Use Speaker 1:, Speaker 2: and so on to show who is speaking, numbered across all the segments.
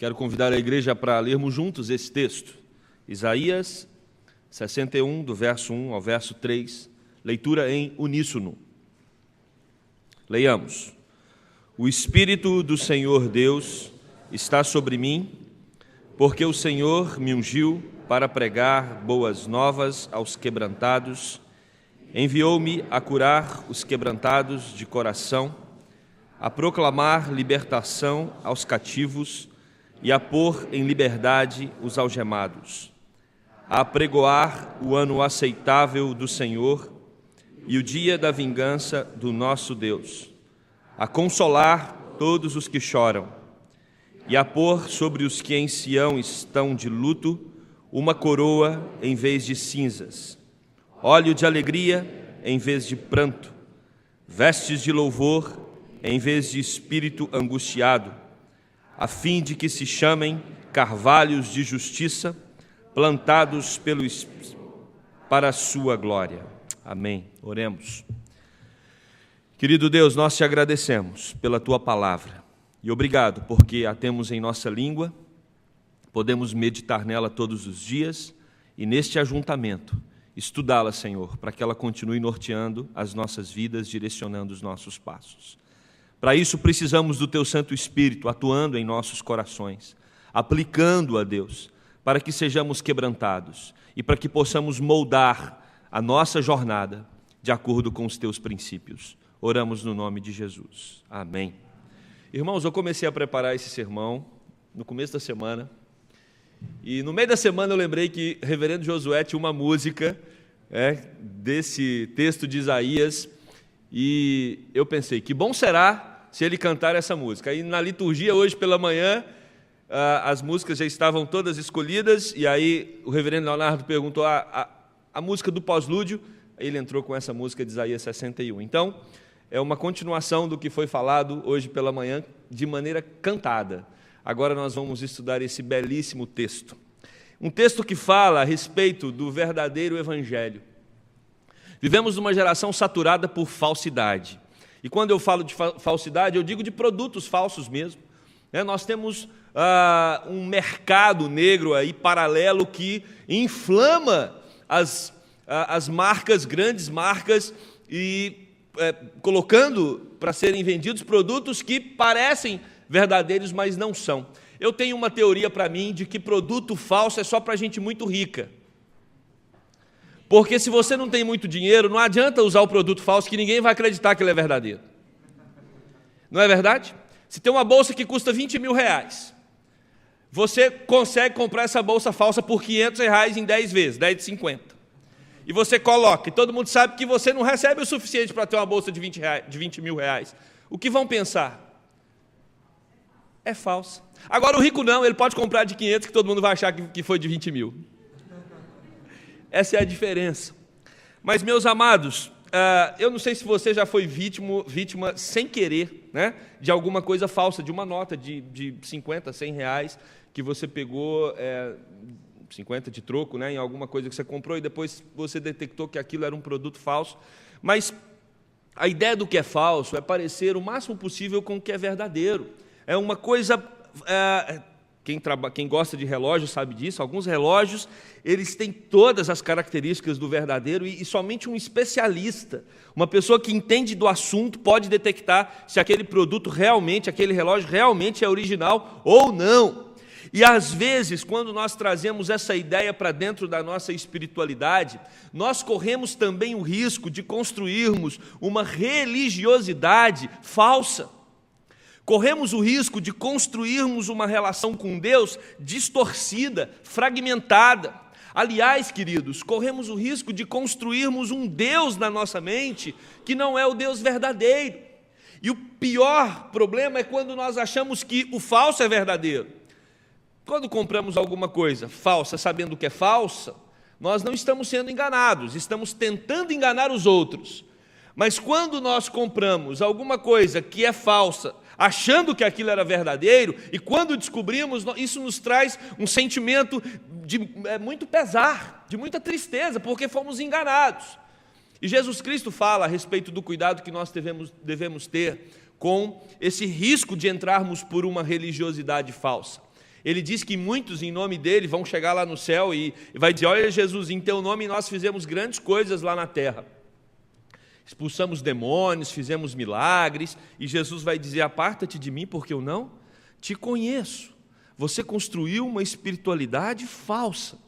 Speaker 1: Quero convidar a igreja para lermos juntos esse texto. Isaías 61, do verso 1 ao verso 3, leitura em uníssono. Leiamos. O Espírito do Senhor Deus está sobre mim, porque o Senhor me ungiu para pregar boas novas aos quebrantados, enviou-me a curar os quebrantados de coração, a proclamar libertação aos cativos e a pôr em liberdade os algemados, a apregoar o ano aceitável do Senhor e o dia da vingança do nosso Deus, a consolar todos os que choram e a pôr sobre os que em Sião estão de luto uma coroa em vez de cinzas, óleo de alegria em vez de pranto, vestes de louvor em vez de espírito angustiado, a fim de que se chamem carvalhos de justiça, plantados para a sua glória. Amém. Oremos. Querido Deus, nós te agradecemos pela tua palavra e obrigado porque a temos em nossa língua, podemos meditar nela todos os dias e neste ajuntamento estudá-la, Senhor, para que ela continue norteando as nossas vidas, direcionando os nossos passos. Para isso precisamos do teu Santo Espírito atuando em nossos corações, aplicando a Deus, para que sejamos quebrantados e para que possamos moldar a nossa jornada de acordo com os teus princípios. Oramos no nome de Jesus. Amém. Irmãos, eu comecei a preparar esse sermão no começo da semana e no meio da semana eu lembrei que o reverendo Josué tinha uma música desse texto de Isaías e eu pensei, que bom será se ele cantar essa música. Aí na liturgia hoje pela manhã, as músicas já estavam todas escolhidas, e aí o reverendo Leonardo perguntou a música do pós-lúdio, ele entrou com essa música de Isaías 61. Então, é uma continuação do que foi falado hoje pela manhã, de maneira cantada. Agora nós vamos estudar esse belíssimo texto. Um texto que fala a respeito do verdadeiro evangelho. Vivemos numa geração saturada por falsidade. E quando eu falo de falsidade, eu digo de produtos falsos mesmo. Nós temos um mercado negro aí paralelo que inflama as marcas, grandes marcas, e colocando para serem vendidos produtos que parecem verdadeiros, mas não são. Eu tenho uma teoria para mim de que produto falso é só para gente muito rica. Porque se você não tem muito dinheiro, não adianta usar o produto falso, que ninguém vai acreditar que ele é verdadeiro. Não é verdade? Se tem uma bolsa que custa 20 mil reais, você consegue comprar essa bolsa falsa por 500 reais em 10 vezes, 10 de 50. E você coloca, e todo mundo sabe que você não recebe o suficiente para ter uma bolsa de 20 mil reais. O que vão pensar? É falsa. Agora o rico não, ele pode comprar de 500 que todo mundo vai achar que foi de 20 mil. Essa é a diferença. Mas, meus amados, eu não sei se você já foi vítima sem querer, de alguma coisa falsa, de uma nota de 50, 100 reais, que você pegou 50 de troco, em alguma coisa que você comprou, e depois você detectou que aquilo era um produto falso. Mas a ideia do que é falso é parecer o máximo possível com o que é verdadeiro. É uma coisa... Quem gosta de relógio sabe disso. Alguns relógios, eles têm todas as características do verdadeiro e somente um especialista, uma pessoa que entende do assunto, pode detectar se aquele produto realmente, aquele relógio realmente é original ou não. E às vezes, quando nós trazemos essa ideia para dentro da nossa espiritualidade, nós corremos também o risco de construirmos uma religiosidade falsa. Corremos o risco de construirmos uma relação com Deus distorcida, fragmentada. Aliás, queridos, corremos o risco de construirmos um Deus na nossa mente que não é o Deus verdadeiro. E o pior problema é quando nós achamos que o falso é verdadeiro. Quando compramos alguma coisa falsa, sabendo que é falsa, nós não estamos sendo enganados, estamos tentando enganar os outros. Mas quando nós compramos alguma coisa que é falsa, achando que aquilo era verdadeiro, e quando descobrimos, isso nos traz um sentimento de muito pesar, de muita tristeza, porque fomos enganados. E Jesus Cristo fala a respeito do cuidado que nós devemos ter com esse risco de entrarmos por uma religiosidade falsa. Ele diz que muitos em nome dele vão chegar lá no céu e vai dizer: olha, Jesus, em teu nome nós fizemos grandes coisas lá na terra. Expulsamos demônios, fizemos milagres, e Jesus vai dizer: aparta-te de mim, porque eu não te conheço. Você construiu uma espiritualidade falsa.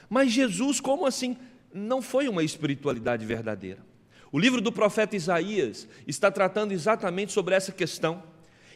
Speaker 1: Mas Jesus, como assim? Não foi uma espiritualidade verdadeira. O livro do profeta Isaías está tratando exatamente sobre essa questão.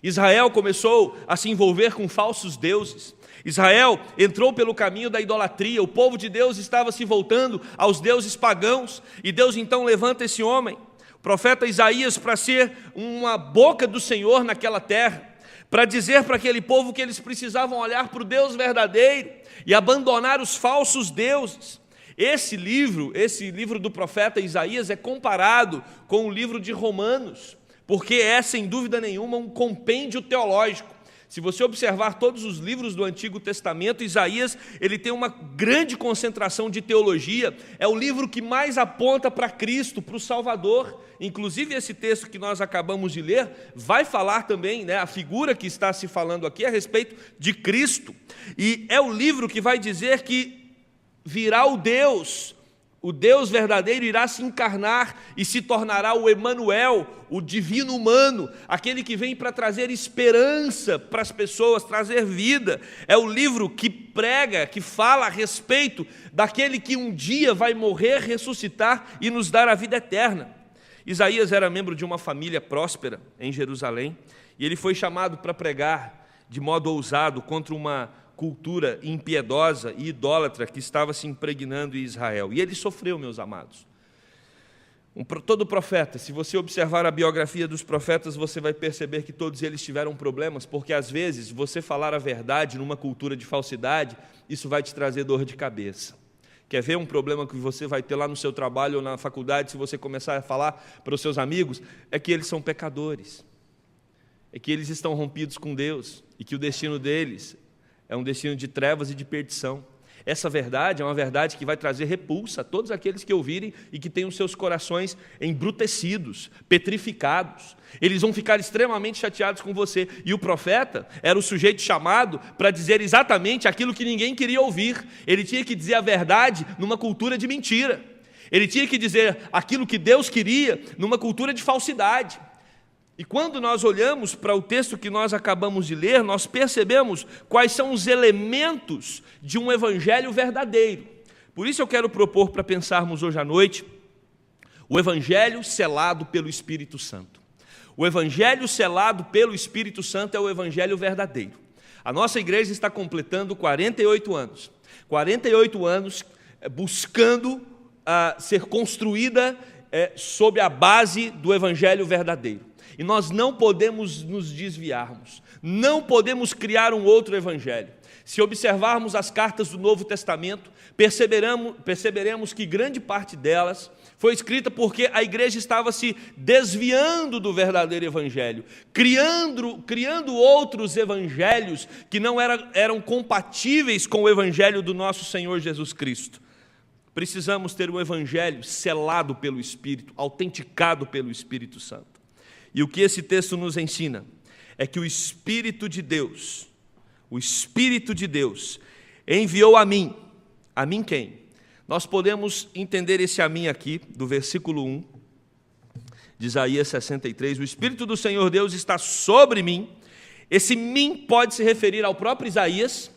Speaker 1: Israel começou a se envolver com falsos deuses. Israel entrou pelo caminho da idolatria. O povo de Deus estava se voltando aos deuses pagãos. E Deus então levanta esse homem, o profeta Isaías, para ser uma boca do Senhor naquela terra, para dizer para aquele povo que eles precisavam olhar para o Deus verdadeiro e abandonar os falsos deuses. Esse livro do profeta Isaías é comparado com o livro de Romanos, porque é, sem dúvida nenhuma, um compêndio teológico. Se você observar todos os livros do Antigo Testamento, Isaías ele tem uma grande concentração de teologia, é o livro que mais aponta para Cristo, para o Salvador. Inclusive esse texto que nós acabamos de ler vai falar também, a figura que está se falando aqui a respeito de Cristo. E é o livro que vai dizer que virá o Deus verdadeiro irá se encarnar e se tornará o Emanuel, o divino humano, aquele que vem para trazer esperança para as pessoas, trazer vida. É o livro que prega, que fala a respeito daquele que um dia vai morrer, ressuscitar e nos dar a vida eterna. Isaías era membro de uma família próspera em Jerusalém, e ele foi chamado para pregar de modo ousado contra uma cultura impiedosa e idólatra que estava se impregnando em Israel. E ele sofreu, meus amados. Todo profeta, se você observar a biografia dos profetas, você vai perceber que todos eles tiveram problemas, porque às vezes você falar a verdade numa cultura de falsidade, isso vai te trazer dor de cabeça. Quer ver um problema que você vai ter lá no seu trabalho ou na faculdade, se você começar a falar para os seus amigos? É que eles são pecadores, é que eles estão rompidos com Deus, e que o destino deles é um destino de trevas e de perdição. Essa verdade é uma verdade que vai trazer repulsa a todos aqueles que ouvirem e que têm os seus corações embrutecidos, petrificados. Eles vão ficar extremamente chateados com você. E o profeta era o sujeito chamado para dizer exatamente aquilo que ninguém queria ouvir. Ele tinha que dizer a verdade numa cultura de mentira. Ele tinha que dizer aquilo que Deus queria numa cultura de falsidade. E quando nós olhamos para o texto que nós acabamos de ler, nós percebemos quais são os elementos de um evangelho verdadeiro. Por isso eu quero propor para pensarmos hoje à noite o evangelho selado pelo Espírito Santo. O evangelho selado pelo Espírito Santo é o evangelho verdadeiro. A nossa igreja está completando 48 anos. 48 anos buscando ser construída sob a base do evangelho verdadeiro. E nós não podemos nos desviarmos, não podemos criar um outro evangelho. Se observarmos as cartas do Novo Testamento, perceberemos que grande parte delas foi escrita porque a igreja estava se desviando do verdadeiro evangelho, criando outros evangelhos que não eram compatíveis com o evangelho do nosso Senhor Jesus Cristo. Precisamos ter um evangelho selado pelo Espírito, autenticado pelo Espírito Santo. E o que esse texto nos ensina é que o Espírito de Deus enviou a mim quem? Nós podemos entender esse a mim aqui, do versículo 1 de Isaías 63, o Espírito do Senhor Deus está sobre mim. Esse mim pode se referir ao próprio Isaías,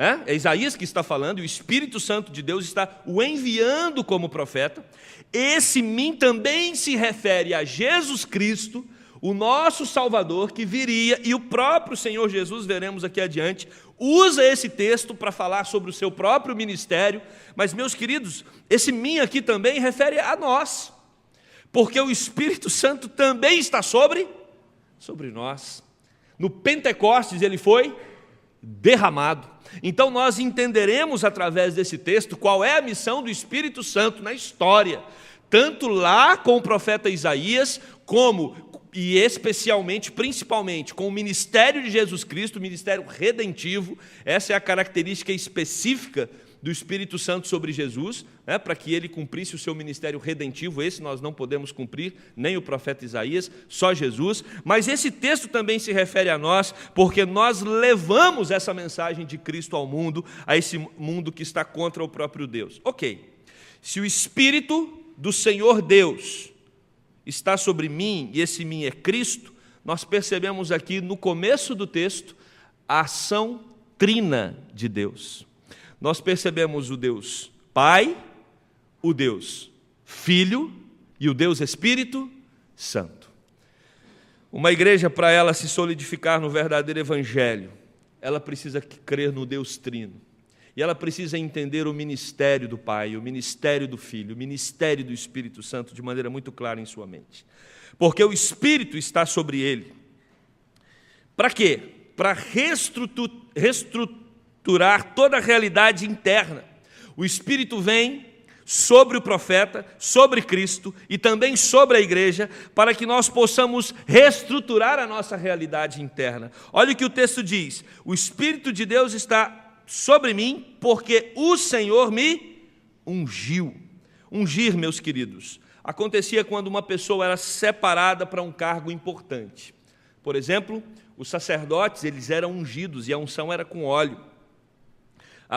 Speaker 1: é Isaías que está falando, e o Espírito Santo de Deus está o enviando como profeta. Esse mim também se refere a Jesus Cristo, o nosso Salvador, que viria, e o próprio Senhor Jesus, veremos aqui adiante, usa esse texto para falar sobre o seu próprio ministério. Mas, meus queridos, esse mim aqui também refere a nós, porque o Espírito Santo também está sobre nós. No Pentecostes ele foi derramado. Então nós entenderemos através desse texto qual é a missão do Espírito Santo na história, tanto lá com o profeta Isaías, e especialmente, principalmente, com o ministério de Jesus Cristo, o ministério redentivo. Essa é a característica específica do Espírito Santo sobre Jesus, para que ele cumprisse o seu ministério redentivo. Esse nós não podemos cumprir, nem o profeta Isaías, só Jesus. Mas esse texto também se refere a nós, porque nós levamos essa mensagem de Cristo ao mundo, a esse mundo que está contra o próprio Deus. Ok, se o Espírito do Senhor Deus está sobre mim, e esse mim é Cristo, nós percebemos aqui no começo do texto a ação trina de Deus. Nós percebemos o Deus Pai, o Deus Filho e o Deus Espírito Santo. Uma igreja, para ela se solidificar no verdadeiro evangelho, ela precisa crer no Deus Trino. E ela precisa entender o ministério do Pai, o ministério do Filho, o ministério do Espírito Santo de maneira muito clara em sua mente. Porque o Espírito está sobre ele. Para quê? Para reestruturar toda a realidade interna. O Espírito vem sobre o profeta, sobre Cristo e também sobre a igreja, para que nós possamos reestruturar a nossa realidade interna. Olha o que o texto diz: o Espírito de Deus está sobre mim, porque o Senhor me ungiu. Ungir, meus queridos, acontecia quando uma pessoa era separada para um cargo importante. Por exemplo, os sacerdotes, eles eram ungidos, e a unção era com óleo.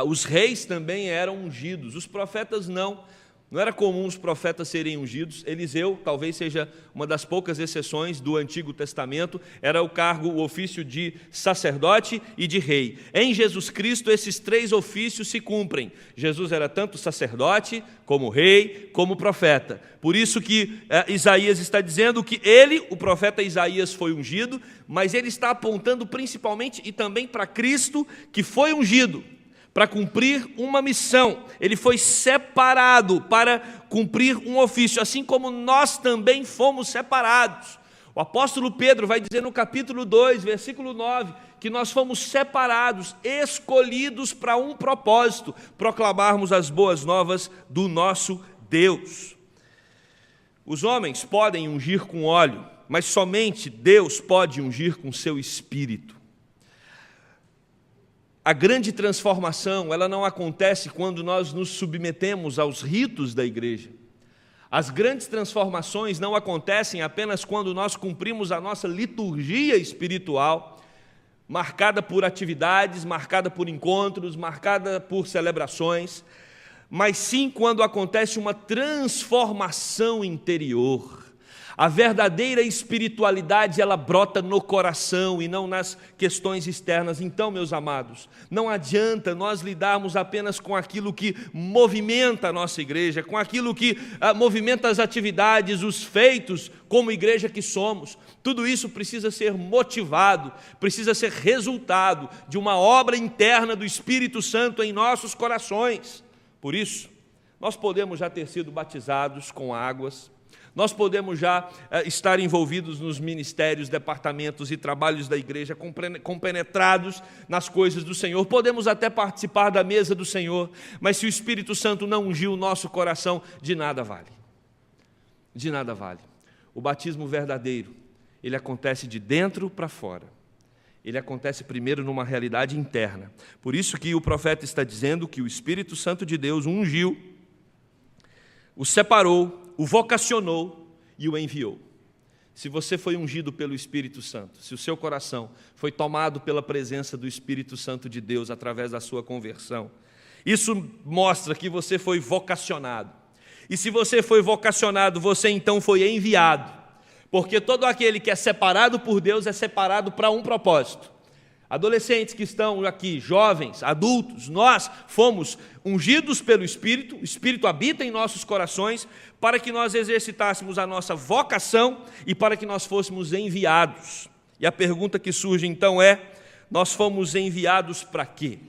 Speaker 1: Os reis também eram ungidos, os profetas não. Não era comum os profetas serem ungidos. Eliseu, talvez seja uma das poucas exceções do Antigo Testamento, era o cargo, o ofício de sacerdote e de rei. Em Jesus Cristo, esses três ofícios se cumprem. Jesus era tanto sacerdote, como rei, como profeta. Por isso que Isaías está dizendo que ele, o profeta Isaías, foi ungido, mas ele está apontando principalmente e também para Cristo, que foi ungido para cumprir uma missão. Ele foi separado para cumprir um ofício, assim como nós também fomos separados. O apóstolo Pedro vai dizer no capítulo 2, versículo 9, que nós fomos separados, escolhidos para um propósito: proclamarmos as boas novas do nosso Deus. Os homens podem ungir com óleo, mas somente Deus pode ungir com seu Espírito. A grande transformação, ela não acontece quando nós nos submetemos aos ritos da igreja. As grandes transformações não acontecem apenas quando nós cumprimos a nossa liturgia espiritual, marcada por atividades, marcada por encontros, marcada por celebrações, mas sim quando acontece uma transformação interior. A verdadeira espiritualidade, ela brota no coração e não nas questões externas. Então, meus amados, não adianta nós lidarmos apenas com aquilo que movimenta a nossa igreja, com aquilo que movimenta as atividades, os feitos, como igreja que somos. Tudo isso precisa ser motivado, precisa ser resultado de uma obra interna do Espírito Santo em nossos corações. Por isso, nós podemos já ter sido batizados com águas, nós podemos já estar envolvidos nos ministérios, departamentos e trabalhos da igreja, compenetrados nas coisas do Senhor. Podemos até participar da mesa do Senhor, mas se o Espírito Santo não ungiu o nosso coração, de nada vale. De nada vale. O batismo verdadeiro, ele acontece de dentro para fora. Ele acontece primeiro numa realidade interna. Por isso que o profeta está dizendo que o Espírito Santo de Deus o ungiu, o separou, o vocacionou e o enviou. Se você foi ungido pelo Espírito Santo, se o seu coração foi tomado pela presença do Espírito Santo de Deus através da sua conversão, isso mostra que você foi vocacionado. E se você foi vocacionado, você então foi enviado. Porque todo aquele que é separado por Deus é separado para um propósito. Adolescentes que estão aqui, jovens, adultos, nós fomos ungidos pelo Espírito, o Espírito habita em nossos corações, para que nós exercitássemos a nossa vocação e para que nós fôssemos enviados. E a pergunta que surge então é: nós fomos enviados para quê?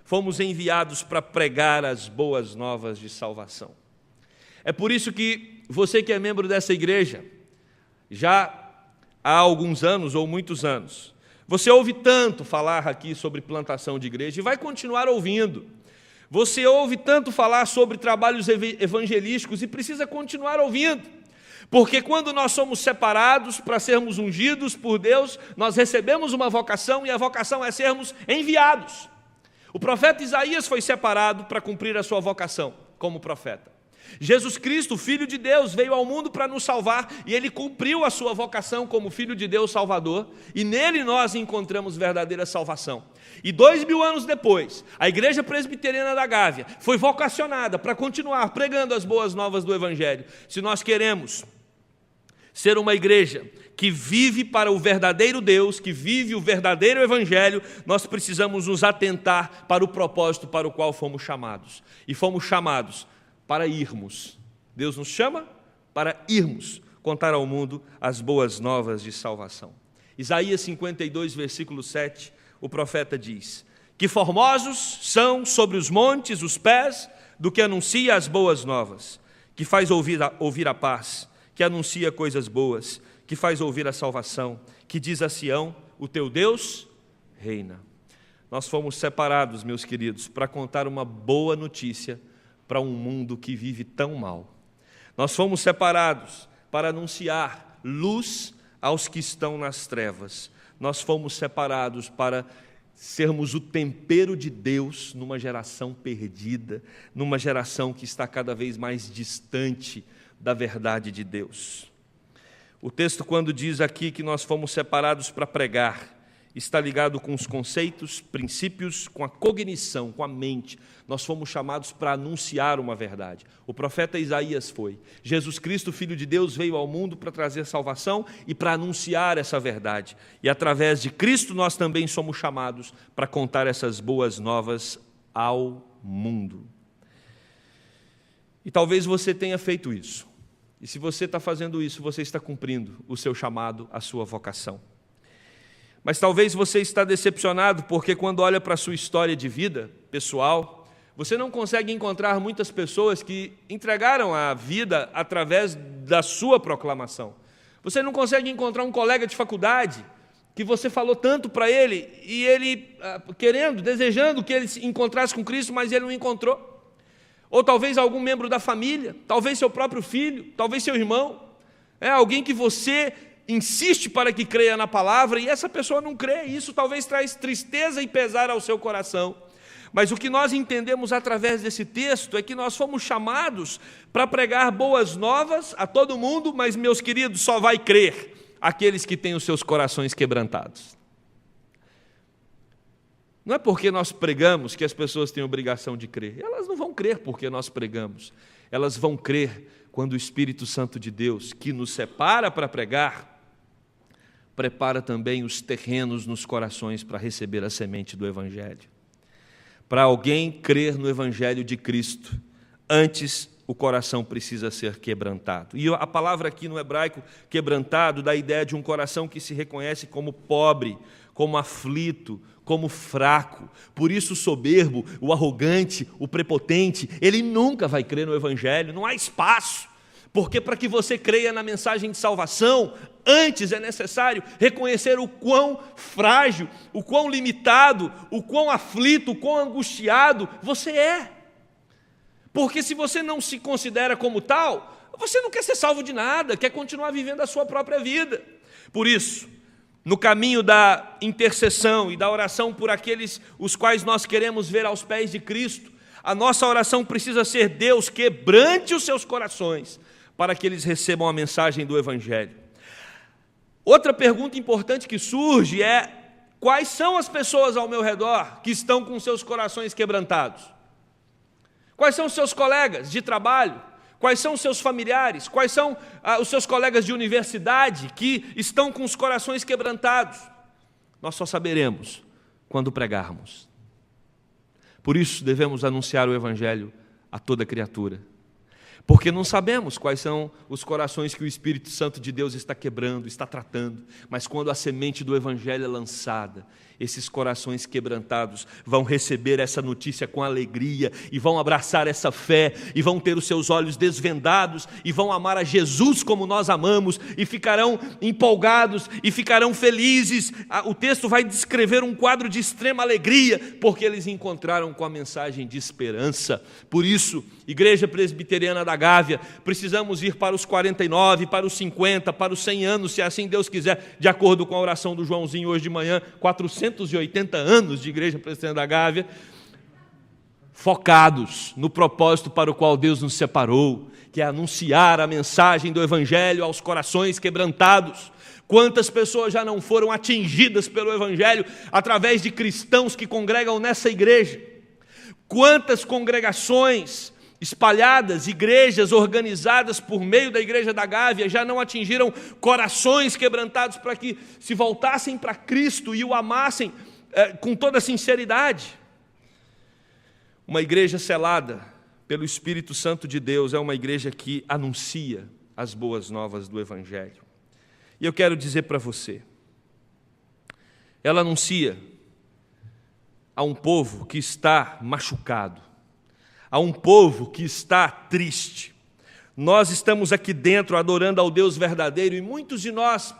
Speaker 1: Fomos enviados para pregar as boas novas de salvação. É por isso que você que é membro dessa igreja, já há alguns anos ou muitos anos, você ouve tanto falar aqui sobre plantação de igreja e vai continuar ouvindo. Você ouve tanto falar sobre trabalhos evangelísticos e precisa continuar ouvindo. Porque quando nós somos separados para sermos ungidos por Deus, nós recebemos uma vocação e a vocação é sermos enviados. O profeta Isaías foi separado para cumprir a sua vocação como profeta. Jesus Cristo, Filho de Deus, veio ao mundo para nos salvar e Ele cumpriu a sua vocação como Filho de Deus Salvador, e nele nós encontramos verdadeira salvação. E 2000 anos depois, a Igreja Presbiteriana da Gávea foi vocacionada para continuar pregando as boas novas do Evangelho. Se nós queremos ser uma igreja que vive para o verdadeiro Deus, que vive o verdadeiro Evangelho, nós precisamos nos atentar para o propósito para o qual fomos chamados. E fomos chamados para irmos. Deus nos chama para irmos contar ao mundo as boas novas de salvação. Isaías 52, versículo 7, o profeta diz: que formosos são sobre os montes os pés do que anuncia as boas novas, que faz ouvir a paz, que anuncia coisas boas, que faz ouvir a salvação, que diz a Sião: o teu Deus reina. Nós fomos separados, meus queridos, para contar uma boa notícia para um mundo que vive tão mal. Nós fomos separados para anunciar luz aos que estão nas trevas. Nós fomos separados para sermos o tempero de Deus numa geração perdida, numa geração que está cada vez mais distante da verdade de Deus. O texto, quando diz aqui que nós fomos separados para pregar, está ligado com os conceitos, princípios, com a cognição, com a mente. Nós fomos chamados para anunciar uma verdade. O profeta Isaías foi. Jesus Cristo, Filho de Deus, veio ao mundo para trazer salvação e para anunciar essa verdade. E através de Cristo nós também somos chamados para contar essas boas novas ao mundo. E talvez você tenha feito isso. E se você está fazendo isso, você está cumprindo o seu chamado, a sua vocação. Mas talvez você está decepcionado porque quando olha para a sua história de vida pessoal, você não consegue encontrar muitas pessoas que entregaram a vida através da sua proclamação. Você não consegue encontrar um colega de faculdade que você falou tanto para ele e ele querendo, desejando que ele se encontrasse com Cristo, mas ele não encontrou. Ou talvez algum membro da família, talvez seu próprio filho, talvez seu irmão, alguém que você insiste para que creia na palavra e essa pessoa não crê. Isso talvez traz tristeza e pesar ao seu coração. Mas o que nós entendemos através desse texto é que nós fomos chamados para pregar boas novas a todo mundo, mas, meus queridos, só vai crer aqueles que têm os seus corações quebrantados. Não é porque nós pregamos que as pessoas têm obrigação de crer. Elas não vão crer porque nós pregamos. Elas vão crer quando o Espírito Santo de Deus, que nos separa para pregar, prepara também os terrenos nos corações para receber a semente do Evangelho. Para alguém crer no Evangelho de Cristo, antes o coração precisa ser quebrantado. E a palavra aqui no hebraico, quebrantado, dá a ideia de um coração que se reconhece como pobre, como aflito, como fraco. Por isso o soberbo, o arrogante, o prepotente, ele nunca vai crer no Evangelho, não há espaço. Porque para que você creia na mensagem de salvação, antes é necessário reconhecer o quão frágil, o quão limitado, o quão aflito, o quão angustiado você é. Porque se você não se considera como tal, você não quer ser salvo de nada, quer continuar vivendo a sua própria vida. Por isso, no caminho da intercessão e da oração por aqueles os quais nós queremos ver aos pés de Cristo, a nossa oração precisa ser: Deus, quebrante os seus corações, para que eles recebam a mensagem do Evangelho. Outra pergunta importante que surge é: quais são as pessoas ao meu redor que estão com seus corações quebrantados? Quais são os seus colegas de trabalho? Quais são os seus familiares? Quais são os seus colegas de universidade que estão com os corações quebrantados? Nós só saberemos quando pregarmos. Por isso devemos anunciar o Evangelho a toda criatura. Porque não sabemos quais são os corações que o Espírito Santo de Deus está quebrando, está tratando. Mas quando a semente do Evangelho é lançada, esses corações quebrantados vão receber essa notícia com alegria e vão abraçar essa fé e vão ter os seus olhos desvendados e vão amar a Jesus como nós amamos e ficarão empolgados e ficarão felizes. O texto vai descrever um quadro de extrema alegria porque eles encontraram com a mensagem de esperança. Por isso, Igreja Presbiteriana da Gávea, precisamos ir para os 49, para os 50, para os 100 anos, se assim Deus quiser, de acordo com a oração do Joãozinho hoje de manhã, 480 anos de Igreja Presbiteriana da Gávea, focados no propósito para o qual Deus nos separou, que é anunciar a mensagem do Evangelho aos corações quebrantados. Quantas pessoas já não foram atingidas pelo Evangelho através de cristãos que congregam nessa igreja? Quantas congregações espalhadas, igrejas organizadas por meio da Igreja da Gávea já não atingiram corações quebrantados para que se voltassem para Cristo e o amassem com toda sinceridade? Uma igreja selada pelo Espírito Santo de Deus é uma igreja que anuncia as boas novas do Evangelho. E eu quero dizer para você, ela anuncia a um povo que está machucado, a um povo que está triste. Nós estamos aqui dentro adorando ao Deus verdadeiro e muitos de nós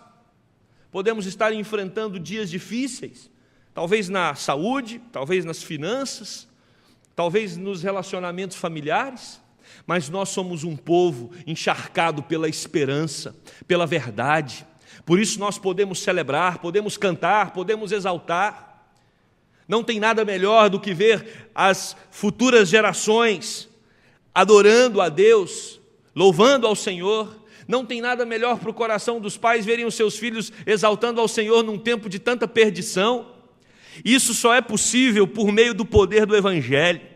Speaker 1: podemos estar enfrentando dias difíceis, talvez na saúde, talvez nas finanças, talvez nos relacionamentos familiares, mas nós somos um povo encharcado pela esperança, pela verdade. Por isso nós podemos celebrar, podemos cantar, podemos exaltar. Não tem nada melhor do que ver as futuras gerações adorando a Deus, louvando ao Senhor. Não tem nada melhor para o coração dos pais verem os seus filhos exaltando ao Senhor num tempo de tanta perdição. Isso só é possível por meio do poder do Evangelho.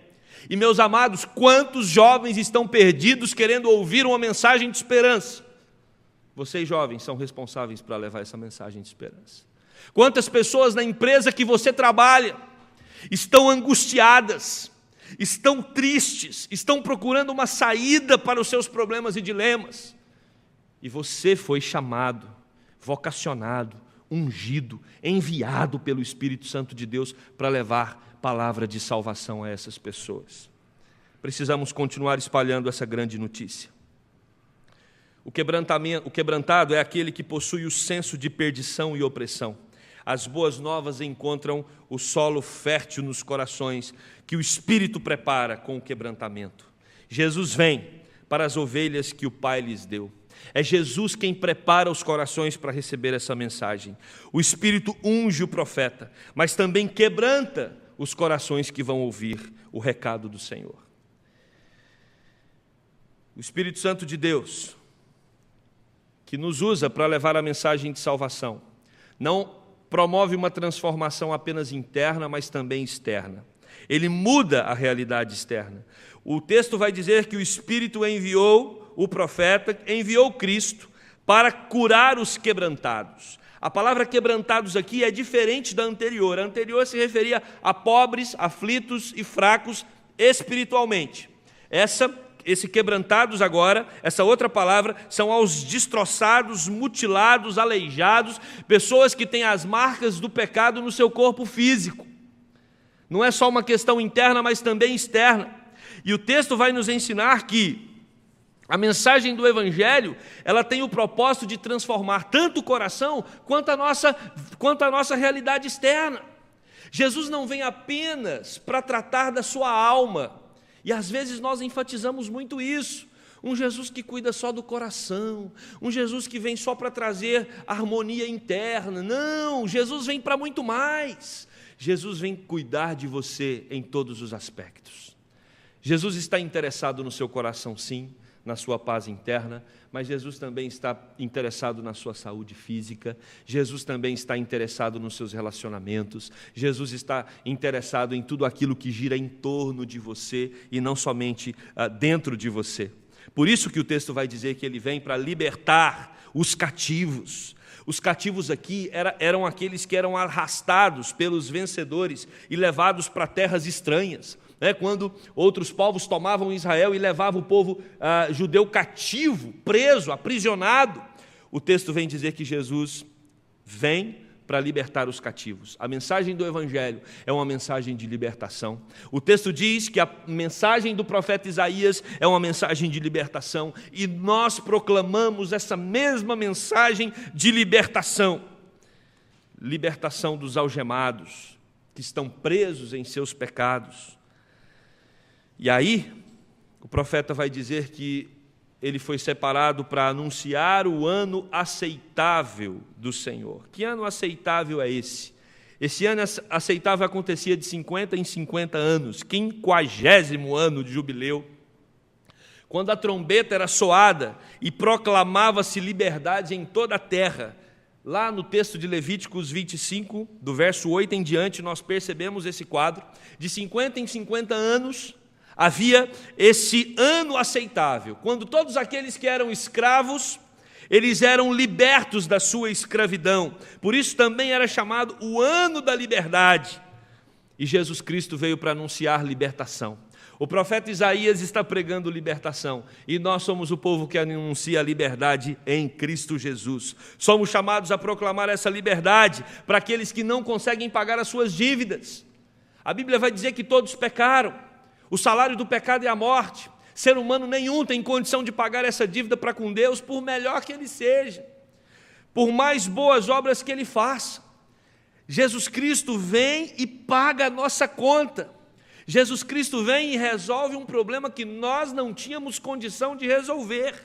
Speaker 1: E, meus amados, quantos jovens estão perdidos querendo ouvir uma mensagem de esperança? Vocês, jovens, são responsáveis para levar essa mensagem de esperança. Quantas pessoas na empresa que você trabalha estão angustiadas, estão tristes, estão procurando uma saída para os seus problemas e dilemas. E você foi chamado, vocacionado, ungido, enviado pelo Espírito Santo de Deus para levar palavra de salvação a essas pessoas. Precisamos continuar espalhando essa grande notícia. O quebrantado é aquele que possui o senso de perdição e opressão. As boas novas encontram o solo fértil nos corações que o Espírito prepara com o quebrantamento. Jesus vem para as ovelhas que o Pai lhes deu. É Jesus quem prepara os corações para receber essa mensagem. O Espírito unge o profeta, mas também quebranta os corações que vão ouvir o recado do Senhor. O Espírito Santo de Deus, que nos usa para levar a mensagem de salvação, não promove uma transformação apenas interna, mas também externa. Ele muda a realidade externa. O texto vai dizer que o Espírito enviou o profeta, enviou Cristo para curar os quebrantados. A palavra quebrantados aqui é diferente da anterior. A anterior se referia a pobres, aflitos e fracos espiritualmente. Esse quebrantados agora, essa outra palavra, são aos destroçados, mutilados, aleijados, pessoas que têm as marcas do pecado no seu corpo físico. Não é só uma questão interna, mas também externa. E o texto vai nos ensinar que a mensagem do Evangelho, ela tem o propósito de transformar tanto o coração quanto a nossa realidade externa. Jesus não vem apenas para tratar da sua alma, e às vezes nós enfatizamos muito isso. Um Jesus que cuida só do coração, um Jesus que vem só para trazer harmonia interna. Não, Jesus vem para muito mais. Jesus vem cuidar de você em todos os aspectos. Jesus está interessado no seu coração, sim, na sua paz interna, mas Jesus também está interessado na sua saúde física, Jesus também está interessado nos seus relacionamentos, Jesus está interessado em tudo aquilo que gira em torno de você e não somente dentro de você. Por isso que o texto vai dizer que ele vem para libertar os cativos. Os cativos aqui eram aqueles que eram arrastados pelos vencedores e levados para terras estranhas. Quando outros povos tomavam Israel e levavam o povo judeu cativo, preso, aprisionado, o texto vem dizer que Jesus vem para libertar os cativos. A mensagem do Evangelho é uma mensagem de libertação. O texto diz que a mensagem do profeta Isaías é uma mensagem de libertação, e nós proclamamos essa mesma mensagem de libertação. Libertação dos algemados, que estão presos em seus pecados. E aí, o profeta vai dizer que ele foi separado para anunciar o ano aceitável do Senhor. Que ano aceitável é esse? Esse ano aceitável acontecia de 50 em 50 anos, 50º ano de jubileu, quando a trombeta era soada e proclamava-se liberdade em toda a terra. Lá no texto de Levíticos 25, do verso 8 em diante, nós percebemos esse quadro. De 50 em 50 anos, havia esse ano aceitável, quando todos aqueles que eram escravos, eles eram libertos da sua escravidão. Por isso também era chamado o ano da liberdade. E Jesus Cristo veio para anunciar libertação. O profeta Isaías está pregando libertação, e nós somos o povo que anuncia a liberdade em Cristo Jesus. Somos chamados a proclamar essa liberdade para aqueles que não conseguem pagar as suas dívidas. A Bíblia vai dizer que todos pecaram, o salário do pecado é a morte. Ser humano nenhum tem condição de pagar essa dívida para com Deus, por melhor que ele seja, por mais boas obras que ele faça. Jesus Cristo vem e paga a nossa conta. Jesus Cristo vem e resolve um problema que nós não tínhamos condição de resolver.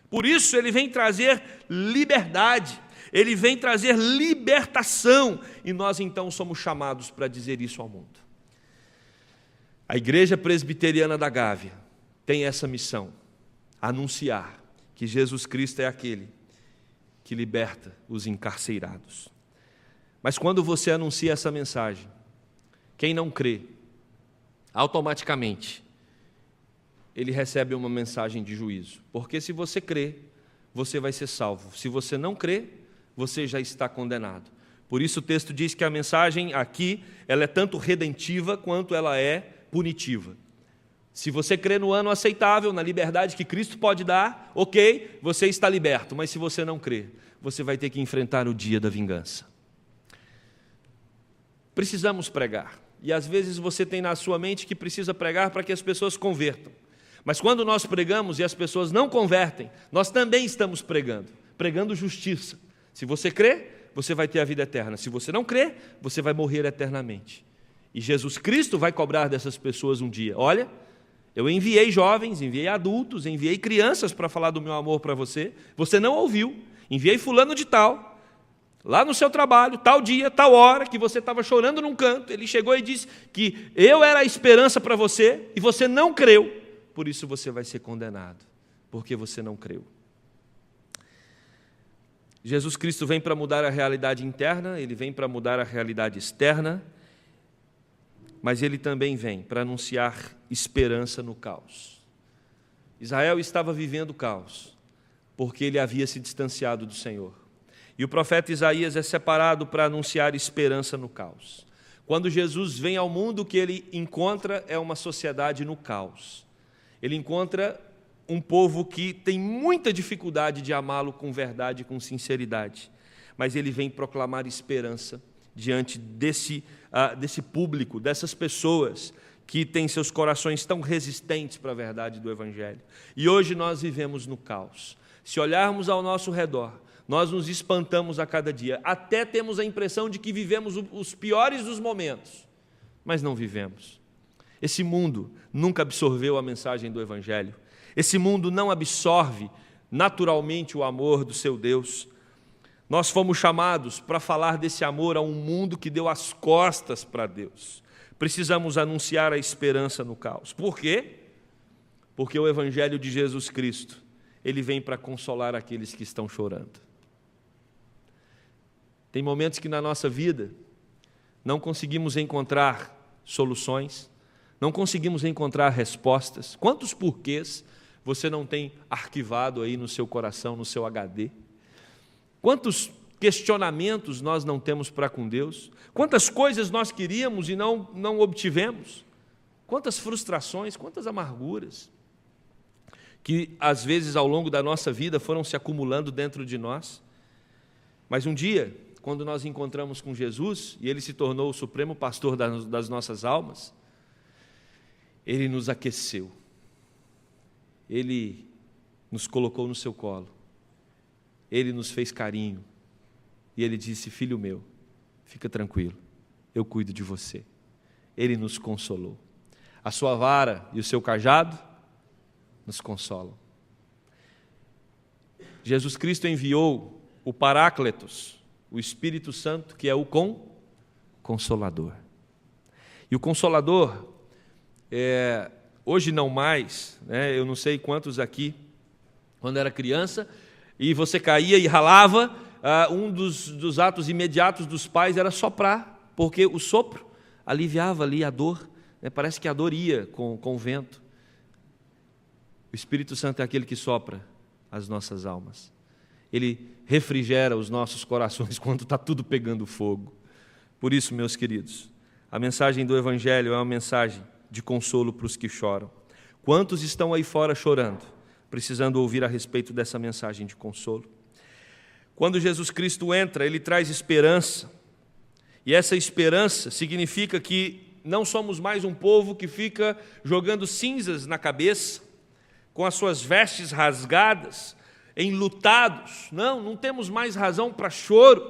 Speaker 1: Por isso ele vem trazer liberdade, ele vem trazer libertação, e nós então somos chamados para dizer isso ao mundo. A Igreja Presbiteriana da Gávea tem essa missão, anunciar que Jesus Cristo é aquele que liberta os encarcerados. Mas quando você anuncia essa mensagem, quem não crê, automaticamente, ele recebe uma mensagem de juízo. Porque se você crê, você vai ser salvo. Se você não crê, você já está condenado. Por isso o texto diz que a mensagem aqui, ela é tanto redentiva quanto ela é punitiva. Se você crê no ano aceitável, na liberdade que Cristo pode dar, ok, você está liberto. Mas se você não crê, você vai ter que enfrentar o dia da vingança. Precisamos pregar. E às vezes você tem na sua mente que precisa pregar para que as pessoas convertam. Mas quando nós pregamos e as pessoas não convertem, nós também estamos pregando justiça. Se você crê, você vai ter a vida eterna. Se você não crê, você vai morrer eternamente. E Jesus Cristo vai cobrar dessas pessoas um dia. Olha, eu enviei jovens, enviei adultos, enviei crianças para falar do meu amor para você. Você não ouviu. Enviei fulano de tal, lá no seu trabalho, tal dia, tal hora, que você estava chorando num canto, ele chegou e disse que eu era a esperança para você, e você não creu, por isso você vai ser condenado, porque você não creu. Jesus Cristo vem para mudar a realidade interna, ele vem para mudar a realidade externa, mas ele também vem para anunciar esperança no caos. Israel estava vivendo caos, porque ele havia se distanciado do Senhor. E o profeta Isaías é separado para anunciar esperança no caos. Quando Jesus vem ao mundo, o que ele encontra é uma sociedade no caos. Ele encontra um povo que tem muita dificuldade de amá-lo com verdade e com sinceridade. Mas ele vem proclamar esperança diante desse público, dessas pessoas que têm seus corações tão resistentes para a verdade do Evangelho. E hoje nós vivemos no caos. Se olharmos ao nosso redor, nós nos espantamos a cada dia, até temos a impressão de que vivemos os piores dos momentos, mas não vivemos. Esse mundo nunca absorveu a mensagem do Evangelho, esse mundo não absorve naturalmente o amor do seu Deus. Nós fomos chamados para falar desse amor a um mundo que deu as costas para Deus. Precisamos anunciar a esperança no caos. Por quê? Porque o Evangelho de Jesus Cristo, ele vem para consolar aqueles que estão chorando. Tem momentos que na nossa vida não conseguimos encontrar soluções, não conseguimos encontrar respostas. Quantos porquês você não tem arquivado aí no seu coração, no seu HD? Quantos questionamentos nós não temos para com Deus? Quantas coisas nós queríamos e não obtivemos? Quantas frustrações, quantas amarguras que às vezes ao longo da nossa vida foram se acumulando dentro de nós. Mas um dia, quando nós encontramos com Jesus, e Ele se tornou o supremo pastor das nossas almas, Ele nos aqueceu, Ele nos colocou no seu colo, Ele nos fez carinho, e Ele disse: filho meu, fica tranquilo, eu cuido de você. Ele nos consolou. A sua vara e o seu cajado nos consolam. Jesus Cristo enviou o Paráclitos, o Espírito Santo, que é o Consolador. E o Consolador, hoje não mais, né? Eu não sei quantos aqui, quando era criança, e você caía e ralava, um dos atos imediatos dos pais era soprar, porque o sopro aliviava ali a dor, né? Parece que a dor ia com o vento. O Espírito Santo é aquele que sopra as nossas almas. Ele refrigera os nossos corações quando está tudo pegando fogo. Por isso, meus queridos, a mensagem do Evangelho é uma mensagem de consolo para os que choram. Quantos estão aí fora chorando, precisando ouvir a respeito dessa mensagem de consolo? Quando Jesus Cristo entra, Ele traz esperança. E essa esperança significa que não somos mais um povo que fica jogando cinzas na cabeça, com as suas vestes rasgadas, enlutados. Não temos mais razão para choro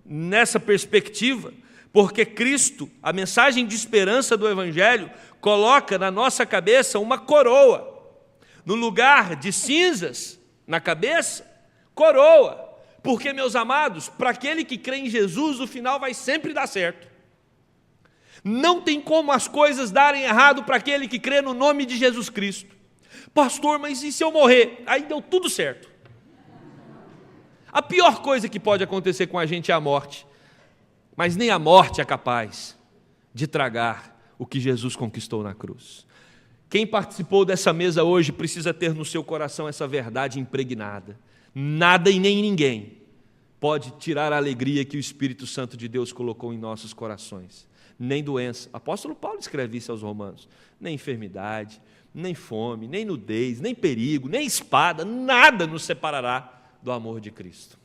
Speaker 1: nessa perspectiva, porque Cristo, a mensagem de esperança do Evangelho, coloca na nossa cabeça uma coroa. No lugar de cinzas na cabeça, coroa. Porque, meus amados, para aquele que crê em Jesus, o final vai sempre dar certo. Não tem como as coisas darem errado para aquele que crê no nome de Jesus Cristo. Pastor, mas e se eu morrer? Aí deu tudo certo. A pior coisa que pode acontecer com a gente é a morte. Mas nem a morte é capaz de tragar o que Jesus conquistou na cruz. Quem participou dessa mesa hoje precisa ter no seu coração essa verdade impregnada. Nada e nem ninguém pode tirar a alegria que o Espírito Santo de Deus colocou em nossos corações. Nem doença. O apóstolo Paulo escreve isso aos Romanos. Nem enfermidade, nem fome, nem nudez, nem perigo, nem espada, nada nos separará do amor de Cristo.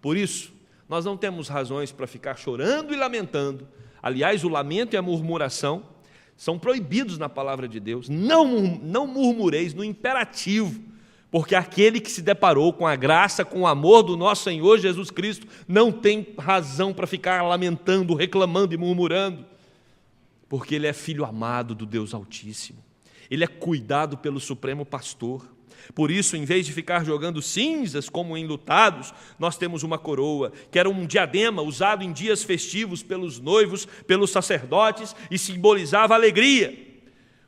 Speaker 1: Por isso, nós não temos razões para ficar chorando e lamentando. Aliás, o lamento e a murmuração são proibidos na palavra de Deus. Não murmureis, no imperativo, porque aquele que se deparou com a graça, com o amor do nosso Senhor Jesus Cristo, não tem razão para ficar lamentando, reclamando e murmurando, porque ele é filho amado do Deus Altíssimo. Ele é cuidado pelo Supremo Pastor. Por isso, em vez de ficar jogando cinzas como enlutados, nós temos uma coroa, que era um diadema usado em dias festivos pelos noivos, pelos sacerdotes, e simbolizava alegria.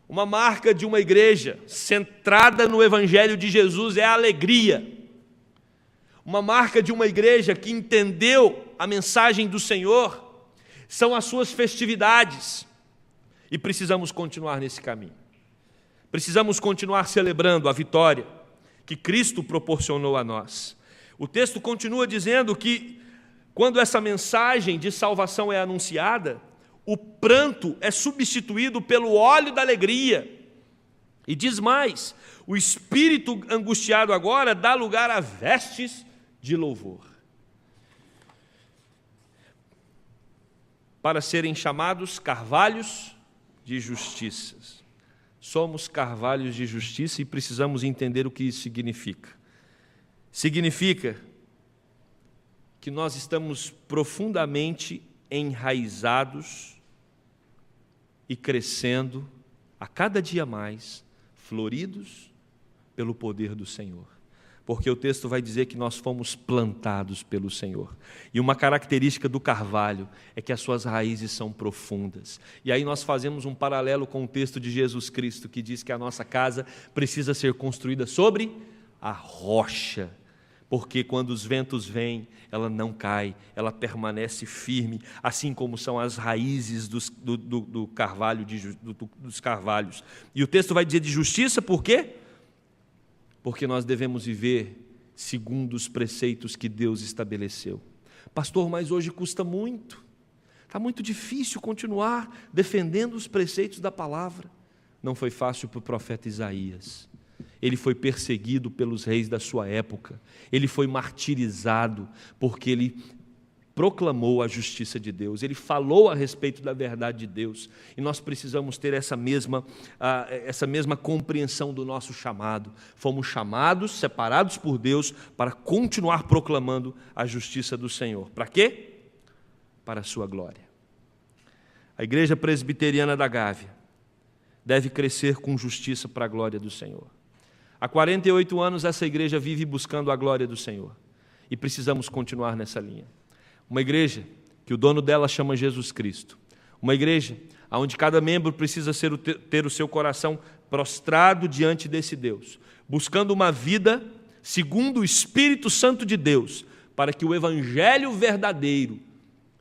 Speaker 1: Uma marca de uma igreja centrada no Evangelho de Jesus é a alegria. Uma marca de uma igreja que entendeu a mensagem do Senhor são as suas festividades. E precisamos continuar nesse caminho. Precisamos continuar celebrando a vitória que Cristo proporcionou a nós. O texto continua dizendo que, quando essa mensagem de salvação é anunciada, o pranto é substituído pelo óleo da alegria. E diz mais, o espírito angustiado agora dá lugar a vestes de louvor. Para serem chamados carvalhos de justiças. Somos carvalhos de justiça e precisamos entender o que isso significa. Significa que nós estamos profundamente enraizados e crescendo a cada dia mais, floridos pelo poder do Senhor. Porque o texto vai dizer que nós fomos plantados pelo Senhor. E uma característica do carvalho é que as suas raízes são profundas. E aí nós fazemos um paralelo com o texto de Jesus Cristo, que diz que a nossa casa precisa ser construída sobre a rocha. Porque quando os ventos vêm, ela não cai, ela permanece firme, assim como são as raízes do carvalho, dos carvalhos. E o texto vai dizer de justiça, por quê? Porque nós devemos viver segundo os preceitos que Deus estabeleceu. Pastor, mas hoje custa muito. Está muito difícil continuar defendendo os preceitos da palavra. Não foi fácil para o profeta Isaías. Ele foi perseguido pelos reis da sua época. Ele foi martirizado porque ele proclamou a justiça de Deus. Ele falou a respeito da verdade de Deus. E nós precisamos ter essa mesma compreensão do nosso chamado. Fomos chamados, separados por Deus, para continuar proclamando a justiça do Senhor. Para quê? Para a sua glória. A Igreja Presbiteriana da Gávea deve crescer com justiça para a glória do Senhor. Há 48 anos essa igreja vive buscando a glória do Senhor. E precisamos continuar nessa linha. Uma igreja que o dono dela chama Jesus Cristo. Uma igreja onde cada membro precisa ter o seu coração prostrado diante desse Deus, buscando uma vida segundo o Espírito Santo de Deus, para que o Evangelho verdadeiro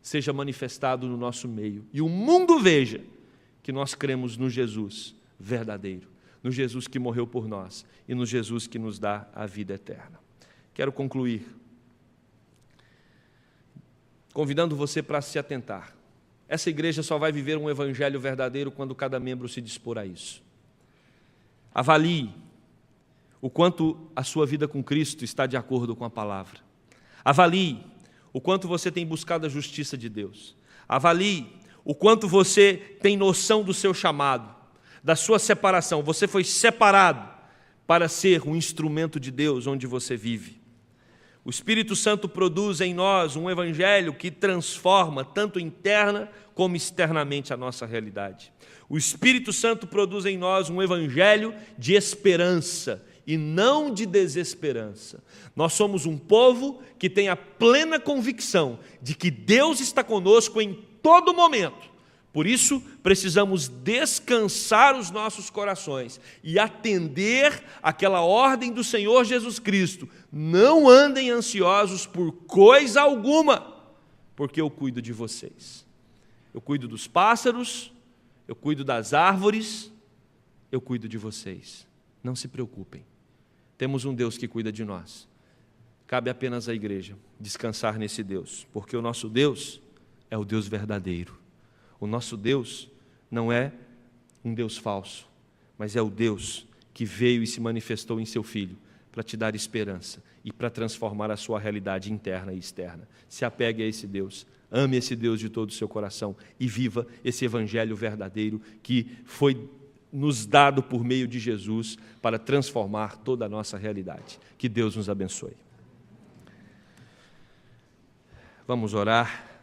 Speaker 1: seja manifestado no nosso meio e o mundo veja que nós cremos no Jesus verdadeiro, no Jesus que morreu por nós e no Jesus que nos dá a vida eterna. Quero concluir convidando você para se atentar. Essa igreja só vai viver um evangelho verdadeiro quando cada membro se dispor a isso. Avalie o quanto a sua vida com Cristo está de acordo com a palavra. Avalie o quanto você tem buscado a justiça de Deus. Avalie o quanto você tem noção do seu chamado, da sua separação. Você foi separado para ser um instrumento de Deus onde você vive. O Espírito Santo produz em nós um evangelho que transforma tanto interna como externamente a nossa realidade. O Espírito Santo produz em nós um evangelho de esperança e não de desesperança. Nós somos um povo que tem a plena convicção de que Deus está conosco em todo momento. Por isso, precisamos descansar os nossos corações e atender àquela ordem do Senhor Jesus Cristo. Não andem ansiosos por coisa alguma, porque eu cuido de vocês. Eu cuido dos pássaros, eu cuido das árvores, eu cuido de vocês. Não se preocupem. Temos um Deus que cuida de nós. Cabe apenas à igreja descansar nesse Deus, porque o nosso Deus é o Deus verdadeiro. O nosso Deus não é um Deus falso, mas é o Deus que veio e se manifestou em seu Filho para te dar esperança e para transformar a sua realidade interna e externa. Se apegue a esse Deus, ame esse Deus de todo o seu coração e viva esse evangelho verdadeiro que foi nos dado por meio de Jesus para transformar toda a nossa realidade. Que Deus nos abençoe. Vamos orar.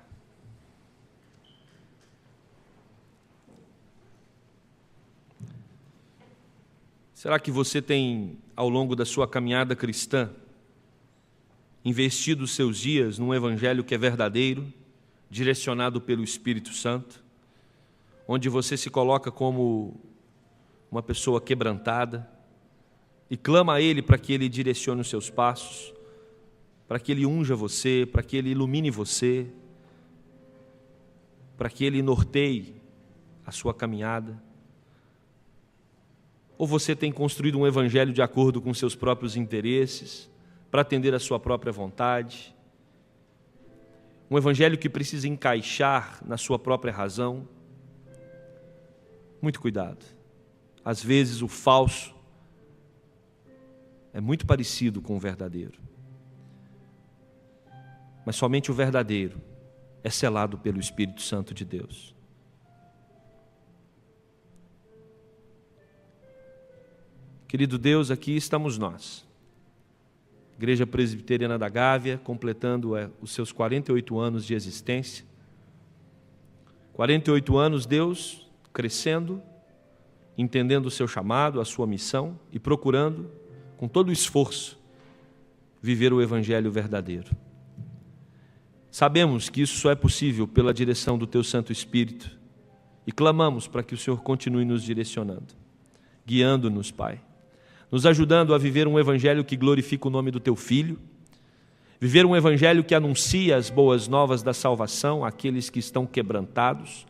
Speaker 1: Será que você tem, ao longo da sua caminhada cristã, investido os seus dias num evangelho que é verdadeiro, direcionado pelo Espírito Santo, onde você se coloca como uma pessoa quebrantada e clama a Ele para que Ele direcione os seus passos, para que Ele unja você, para que Ele ilumine você, para que Ele norteie a sua caminhada? Ou você tem construído um evangelho de acordo com seus próprios interesses, para atender a sua própria vontade? Um evangelho que precisa encaixar na sua própria razão? Muito cuidado. Às vezes o falso é muito parecido com o verdadeiro. Mas somente o verdadeiro é selado pelo Espírito Santo de Deus. Querido Deus, aqui estamos nós, Igreja Presbiteriana da Gávea, completando os seus 48 anos de existência. 48 anos, Deus, crescendo, entendendo o seu chamado, a sua missão e procurando, com todo o esforço, viver o evangelho verdadeiro. Sabemos que isso só é possível pela direção do Teu Santo Espírito e clamamos para que o Senhor continue nos direcionando, guiando-nos, Pai, nos ajudando a viver um evangelho que glorifica o nome do Teu Filho, viver um evangelho que anuncia as boas novas da salvação àqueles que estão quebrantados,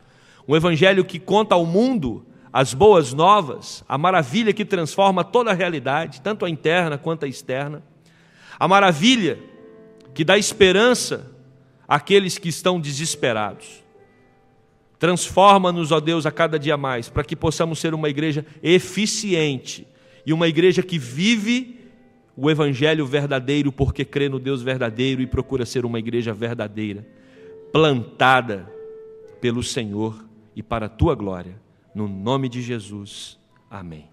Speaker 1: um evangelho que conta ao mundo as boas novas, a maravilha que transforma toda a realidade, tanto a interna quanto a externa, a maravilha que dá esperança àqueles que estão desesperados. Transforma-nos, ó Deus, a cada dia mais, para que possamos ser uma igreja eficiente e uma igreja que vive o evangelho verdadeiro porque crê no Deus verdadeiro e procura ser uma igreja verdadeira, plantada pelo Senhor e para a Tua glória. No nome de Jesus. Amém.